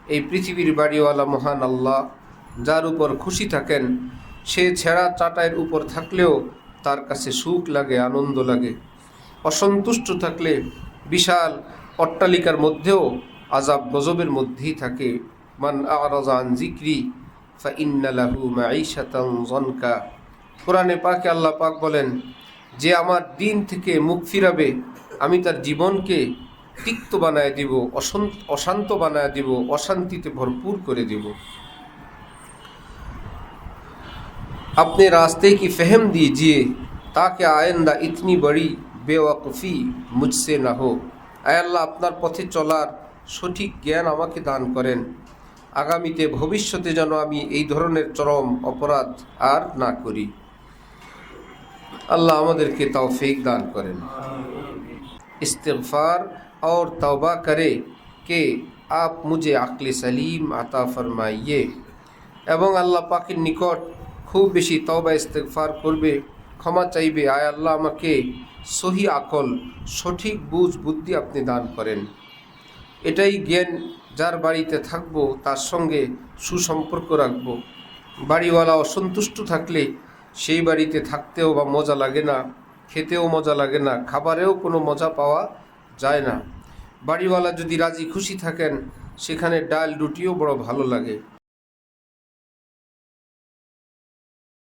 এই পৃথিবীর বাড়িওয়ালা মহান আল্লাহ, যার উপর খুশি থাকেন, সে ছেঁড়া চাটাইয়ের উপর থাকলেও তার কাছে সুখ লাগে, আনন্দ লাগে। অসন্তুষ্ট থাকলে বিশাল অট্টালিকার মধ্যেও আযাব গজবের মধ্যেই থাকে। মান আ'রাযা আন যিকরি ফাইন্না লাহু মাঈশাতান যানকা। কোরআনে পাকে আল্লাহ পাক বলেন, যে আমার দিন থেকে মুখ ফিরাবে আমি তার জীবনকে তিক্ত বানায় দিব, অশান্ত বানায় দিব, অশান্তিতে ভরপুর করে দিব। अपने रास्ते की फहम दीजिए ताकि आइंदा इतनी बड़ी बेवकूफ़ी मुझसे ना हो। আয় আল্লাহ, আপনার পথে চলার সঠিক জ্ঞান আমাকে দান করেন, আগামীতে ভবিষ্যতে যেন আমি এই ধরনের চরম অপরাধ আর না করি। अल्लाह আমাদেরকে তৌফিক দান করেন। इस्तिग़फ़ार और तौबा करे कि आप मुझे अक्ल सलीम अता फरमाइए। এবং আল্লাহ পাকের নিকট খুব বেশি তওবা ইস্তিগফার করবে, ক্ষমা চাইবে, আয় আল্লাহ আমাকে সহি আকল, সঠিক বুঝ বুদ্ধি আপনি দান করেন। এটাই জ্ঞান। যার বাড়িতে থাকবো তার সঙ্গে সুসম্পর্ক রাখবো। বাড়িওয়ালা অসন্তুষ্ট থাকলে সেই বাড়িতে থাকতেও বা মজা লাগে না, খেতেও মজা লাগে না, খাবারেও কোনো মজা পাওয়া যায় না। বাড়িওয়ালা যদি রাজি খুশি থাকেন সেখানে ডাল রুটিও বড় ভালো লাগে।